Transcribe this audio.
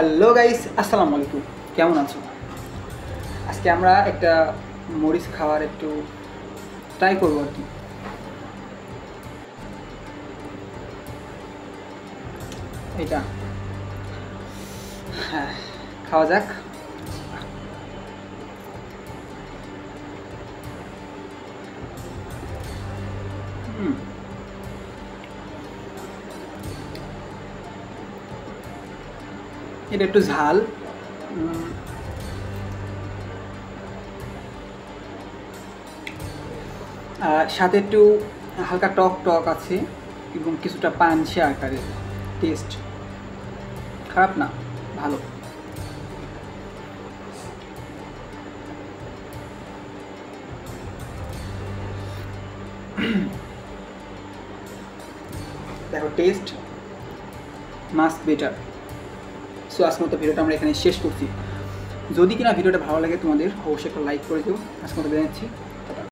Hello guys, আসসালামু আলাইকুম। কেমন আছো? আজকে আমরা একটা মরিচ খাওয়ার একটু ট্রাই করবো আর কি। এটা হ্যাঁ, খাওয়া যাক। হুম, এটা একটু ঝাল। উম, সাথে একটু হালকা টক টক আছে এবং কিছুটা পানসে আকারের টেস্ট। খারাপ না, ভালো। দেখো, টেস্ট মাস্ট বেটার। সো আজকের মতো ভিডিওটা আমরা এখানে শেষ করছি। যদি কিনা ভিডিওটা ভালো লাগে তোমাদের, অবশ্যই একটা লাইক করে দিও। আজকের মতো বিদায় নিচ্ছি।